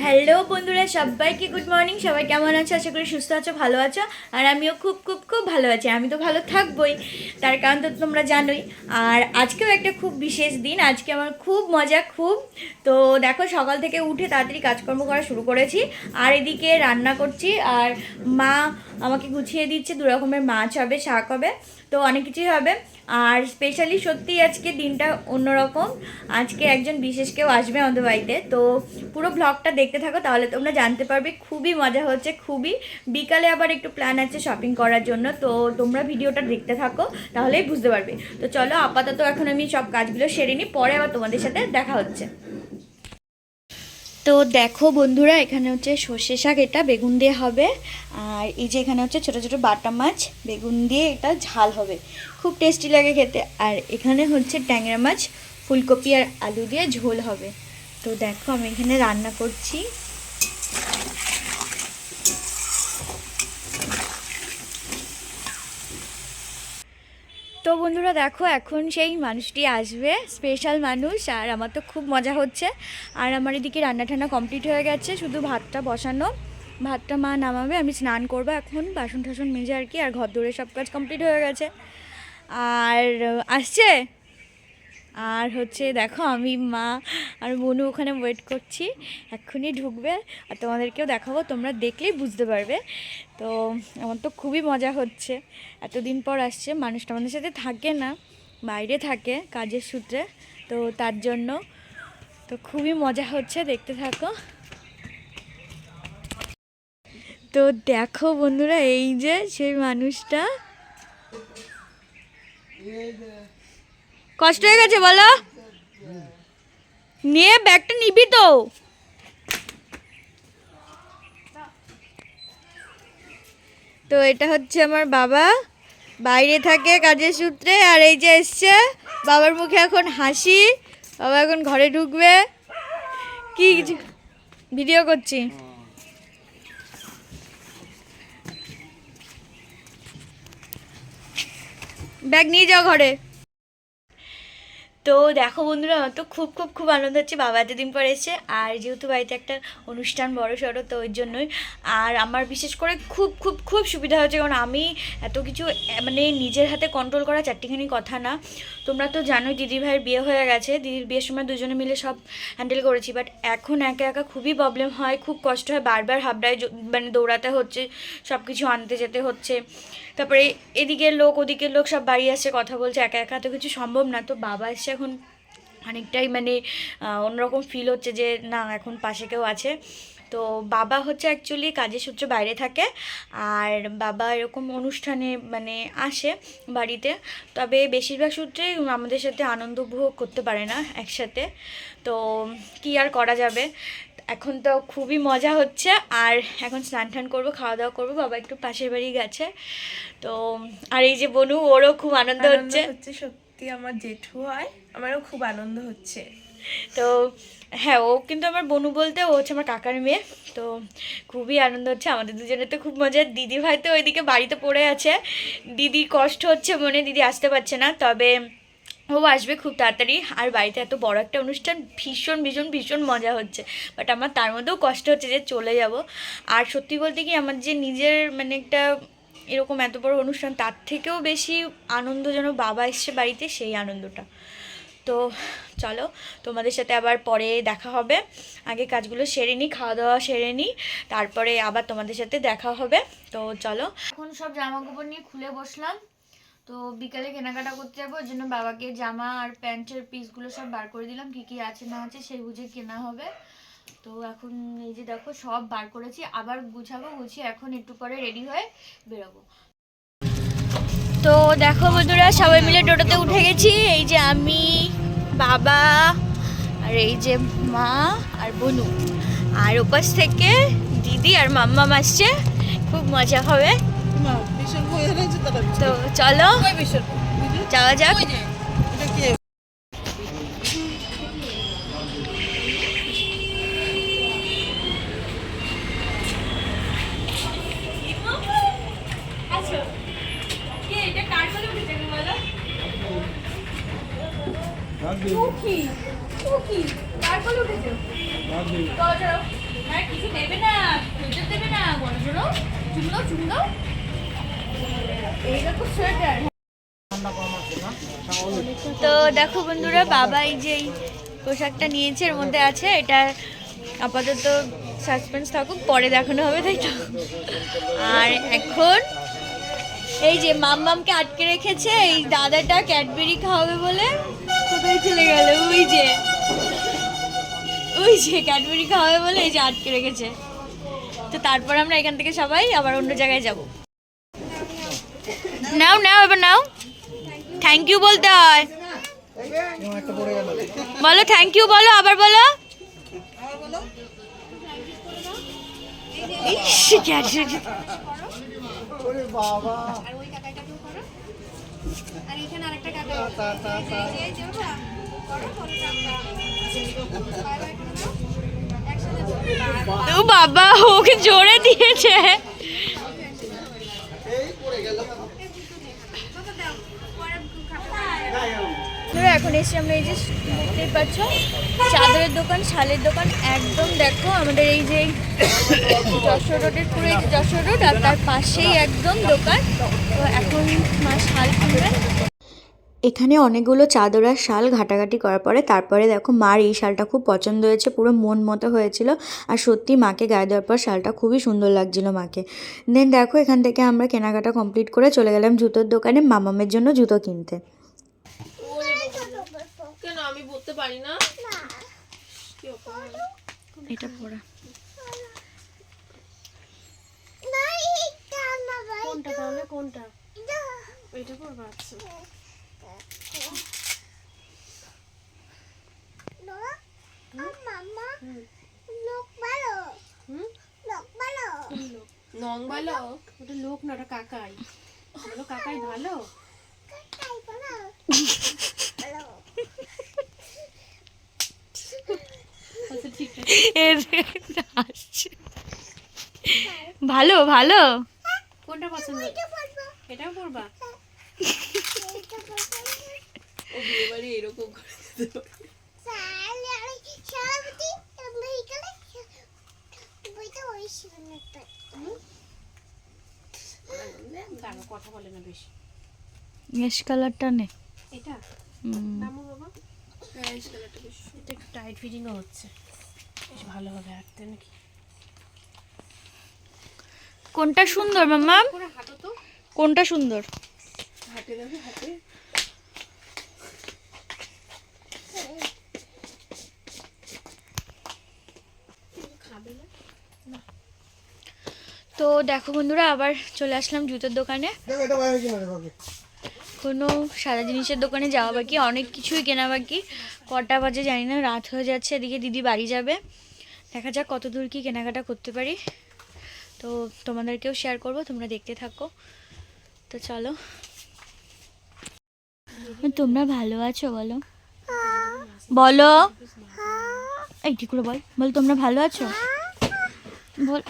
Hello বন্ধুরা, সবাইকে good morning. সবাই কেমন আছো? আশা করি সুস্থ আছো, ভালো আছো। আর আমিও খুব খুব খুব ভালো আছি। আমি তো ভালো থাকবোই, তার কারণ তো তোমরা জানোই। আর আজকেও একটা খুব বিশেষ দিন, আজকে আমার খুব মজা খুব। তো দেখো, সকাল থেকে উঠে তাড়াতাড়ি কাজকর্ম করা শুরু করেছি, আর এদিকে রান্না করছি। আর মা আমাকে গুছিয়ে দিচ্ছে, দু রকমের মাছ হবে, শাক হবে, তো অনেক কিছুই হবে। আর স্পেশালি সত্যি আজকে দিনটা অন্যরকম। আজকে একজন বিশেষ কেউ আসবে আমাদের বাড়িতে, তো পুরো ব্লগটা দেখতে থাকো, তাহলে তোমরা জানতে পারবে। খুবই মজা হচ্ছে, খুবই। বিকালে আবার একটু প্ল্যান আছে শপিং করার জন্য, তো তোমরা ভিডিওটা দেখতে থাকো, তাহলেই বুঝতে পারবে। তো চলো, আপাতত এখন আমি সব কাজগুলো সেরে নিই, পরে আবার তোমাদের সাথে দেখা হচ্ছে। তো দেখো বন্ধুরা, এখানে হচ্ছে সর্ষে শাক, এটা বেগুন দিয়ে হবে। আর এই যে এখানে হচ্ছে ছোটো ছোটো বাটা মাছ, বেগুন দিয়ে এটা ঝাল হবে, খুব টেস্টি লাগে খেতে। আর এখানে হচ্ছে ট্যাংরা মাছ, ফুলকপি আর আলু দিয়ে ঝোল হবে। তো দেখো, আমি এখানে রান্না করছি। তো বন্ধুরা দেখো, এখন সেই মানুষটি আসবে, স্পেশাল মানুষ। আর আমার তো খুব মজা হচ্ছে। আর আমার এদিকে রান্না ঠান্না কমপ্লিট হয়ে গেছে, শুধু ভাতটা বসানো। ভাতটা মা নামাবে, আমি স্নান করবো এখন, বাসন টাসন মেজে আর কি। আর ঘর দৌড়ে সব কাজ কমপ্লিট হয়ে গেছে। আর আসছে। আর হচ্ছে দেখো, আমি মা আর বোনু ওখানে ওয়েট করছি, এক্ষুনি ঢুকবে। আর তোমাদেরকেও দেখাবো, তোমরা দেখলেই বুঝতে পারবে। তো আমার তো খুবই মজা হচ্ছে, এতদিন পর আসছে। মানুষটা আমাদের সাথে থাকে না, বাইরে থাকে কাজের সূত্রে, তো তার জন্য তো খুবই মজা হচ্ছে, দেখতে থাকো। তো দেখো বন্ধুরা, এই যে সেই মানুষটা। কষ্ট হয়ে গেছে বলো, নিয়ে ব্যাগটা নিবি তো। তো এটা হচ্ছে আমার বাবা, বাইরে থাকে কাজের সূত্রে। আর এই যে এসছে, বাবার মুখে এখন হাসি, বাবা এখন ঘরে ঢুকবে। কি ভিডিও করছি। ব্যাগ নিয়ে যাও ঘরে। তো দেখো বন্ধুরা, আমার তো খুব খুব খুব আনন্দ হচ্ছে, বাবা এতদিন পর এসে। আর যেহেতু বাড়িতে একটা অনুষ্ঠান বড় সড়ো, তো ওই জন্যই। আর আমার বিশেষ করে খুব খুব খুব সুবিধা হচ্ছে, কারণ আমি এত কিছু মানে নিজের হাতে কন্ট্রোল করা চারটিখানি কথা না। তোমরা তো জানোই, দিদি ভাইয়ের বিয়ে হয়ে গেছে, দিদির বিয়ের সময় দুজনে মিলে সব হ্যান্ডেল করেছি। বাট এখন একা একা খুবই প্রবলেম হয়, খুব কষ্ট হয়, বারবার হাবড়ায় মানে দৌড়াতে হচ্ছে, সব কিছু আনতে যেতে হচ্ছে। তারপরে এদিকের লোক ওদিকের লোক সব বাড়ি আসছে, কথা বলছে, একা একা তো কিছু সম্ভব না। তো বাবা এসে এখন অনেকটাই মানে অন্যরকম ফিল হচ্ছে, যে না, এখন পাশে কেউ আছে। তো বাবা হচ্ছে অ্যাকচুয়ালি কাজের সূত্রে বাইরে থাকে, আর বাবা এরকম অনুষ্ঠানে মানে আসে বাড়িতে, তবে বেশিরভাগ সূত্রেই আমাদের সাথে আনন্দ উপভোগ করতে পারে না একসাথে। তো কি আর করা যাবে, এখন তো খুবই মজা হচ্ছে। আর এখন স্নান টান করবো, খাওয়া দাওয়া করবো, বাবা একটু পাশের বাড়ি গেছে। তো আর এই যে বনু, ওরও খুব আনন্দ হচ্ছে। সত্যি আমার জেঠু হয়, আমারও খুব আনন্দ হচ্ছে। তো হ্যাঁ, ও কিন্তু আমার বনু বলতে ও হচ্ছে আমার কাকার মেয়ে। তো খুবই আনন্দ হচ্ছে, আমাদের দুজনের তো খুব মজা। দিদি ভাই তো ওইদিকে বাড়িতে পড়ে আছে, দিদি কষ্ট হচ্ছে মনে, দিদি আসতে পারছে না, তবে ও আসবে খুব তাড়াতাড়ি। আর বাড়িতে এত বড় একটা অনুষ্ঠান, ভীষণ ভীষণ ভীষণ মজা হচ্ছে। বাট আমার তার মধ্যেও কষ্ট হচ্ছে যে চলে যাব। আর সত্যি বলতে কি, আমার যে নিজের মানে একটা এরকম এত বড় অনুষ্ঠান, তার থেকেও বেশি আনন্দ যেন বাবা এসছে বাড়িতে, সেই আনন্দটা। তো চলো, তোমাদের সাথে আবার পরে দেখা হবে। আগে কাজগুলো সেরে নিই, খাওয়া দাওয়া সেরে নিই, তারপরে আবার তোমাদের সাথে দেখা হবে। তো চলো, এখন সব জামা কাপড় নিয়ে খুলে বসলাম। তো বিকালে কেনাকাটা করতে যাবো, ওই জন্য বাবাকে জামা আর প্যান্টের পিসগুলো সব বার করে দিলাম, কী কী আছে না আছে সেই বুঝে কেনা হবে। তো এখন এই যে দেখো, সব বার করেছি, আবার গুছাবো, গুছিয়ে এখন একটু পরে রেডি হয়ে বেরোবো। তো দেখো বন্ধুরা, সবাই মিলে টোটোতে উঠে গেছি। এই যে আমি, বাবা, আর এই যে মা আর বনু, আর ওপাশ থেকে দিদি আর মাম্মাম আসছে, খুব মজা হবে। তো চলো যাওয়া যাক। আর কিছু দেবে না, সোয়েটার দেবে না, বড় বড় চুমলো চুমলো। এই দেখো সোয়েটার। তো দেখো বন্ধুরা, বাবা এই যে পোশাকটা নিয়েছে, এর মধ্যে আছে। এটা আপাতত সাসপেন্স থাকুক, পরে দেখানো হবে, তাই তো। আর এখন এই যে মাম্মামকে আটকে রেখেছে এই দাদাটা ক্যাডবেরি খাওয়াবে বলে। কোথায় চলে গেল? ওই যে ক্যাডবেরি খাওয়াবে বলে এই যে আটকে রেখেছে। তো তারপর আমরা এখান থেকে সবাই আবার অন্য জায়গায় যাব। নাও নাও, এবার নাও। থ্যাংক ইউ বলতে হয়, বলো থ্যাংক ইউ, বলো আবার বলো। ও বাবা, ওকে জোরে দিয়েছে। এখন এসে আমরা এই যে দেখতেই পাচ্ছ চাদরের দোকান, শালের দোকান, একদম দেখো আমাদের এই যে যশোর রোডের পুরো এই যে যশোর রোড, আর তার পাশেই একদম দোকান। তো এখন মা শাল কিনবে। এখানে অনেকগুলো চাদর আর শাল ঘাটাঘাটি করার পরে তারপরে দেখো মার এই শালটা খুব পছন্দ হয়েছে, পুরো মন মতো হয়েছিল। আর সত্যি মাকে গায়ে দেওয়ার পর শালটা খুবই সুন্দর লাগছিল মাকে। দেন দেখো এখান থেকে আমরা কেনাকাটা কমপ্লিট করে চলে গেলাম জুতোর দোকানে মামামের জন্য জুতো কিনতে। কেন আমি বলতে পারি না? এটা পড়া কোনটা তাহলে? কোনটা? এটা পড়বা? আচ্ছা নং ভালো? ওটা লোক না, ওটা কাকাই। বলো কাকাই ভালো। আচ্ছা ঠিক আছে। ভালো ভালো। কোনটা পছন্দ? এটাও পড়বা? ও বিয়ে বাড়ি এরকম করে দিতে পারে। গানো কথা বলে না বেশি। এস কালারটা নে। এটা নামো বাবা। এস কালারটা বেশি, এটা একটু টাইট ফিটিংও হচ্ছে, বেশ ভালো হবে হাঁটতে নাকি। কোনটা সুন্দর মাম্মা? করে হাঁটো তো। কোনটা সুন্দর? হাঁটে দেখো, হাঁটে। খাবে না? তো দেখো বন্ধুরা, আবার চলে আসলাম জুতোর দোকানে। কোনো সাদা জিনিসের দোকানে যাওয়া বাকি, অনেক কিছুই কেনা বাকি। কটা বাজে জানি না, রাত হয়ে যাচ্ছে। এদিকে দিদি বাড়ি যাবে, দেখা যাক কত দূর কি কেনাকাটা করতে পারি। তো তোমাদেরকেও শেয়ার করব, তোমরা দেখতে থাকো। তো চলো। তোমরা ভালো আছো বলো, বলো এই কি করে বল, বল তোমরা ভালো আছো বল।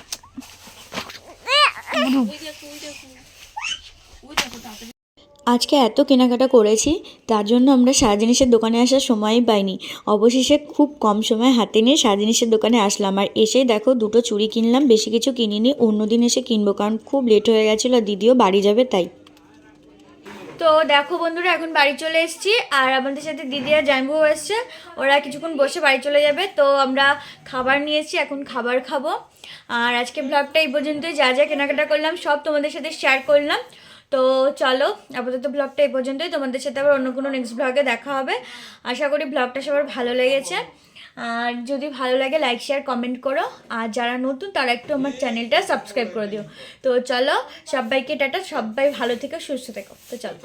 আজকে এত কেনাকাটা করেছি, তার জন্য আমরা সারা জিনিসের দোকানে আসার সময়ই পাইনি। অবশেষে খুব কম সময় হাতে নিয়ে সারা জিনিসের দোকানে আসলাম। আর এসেই দেখো দুটো চুড়ি কিনলাম, বেশি কিছু কিনিনি, অন্যদিন এসে কিনবো, কারণ খুব লেট হয়ে গেছিলো, দিদিও বাড়ি যাবে তাই। তো দেখো বন্ধুরা, এখন বাড়ি চলে এসেছি, আর আমাদের সাথে দিদি আর জামাইবাবু এসছে। ওরা কিছুক্ষণ বসে বাড়ি চলে যাবে। তো আমরা খাবার নিয়েছি, এখন খাবার খাবো। আর আজকে ব্লগটা এই পর্যন্তই। যা যা কেনাকাটা করলাম সব তোমাদের সাথে শেয়ার করলাম। তো চলো, আপাতত ব্লগটা এই পর্যন্তই। তোমাদের সাথে আবার অন্য কোনো নেক্সট ব্লগে দেখা হবে। আশা করি ব্লগটা সবার ভালো লেগেছে। আর যদি ভালো লাগে লাইক শেয়ার কমেন্ট করো। আর যারা নতুন তারা একটু আমার চ্যানেলটা সাবস্ক্রাইব করে দিও। তো চলো, সবাইকে টাটা, সবাই ভালো থেকো, সুস্থ থেকো। তো চলো।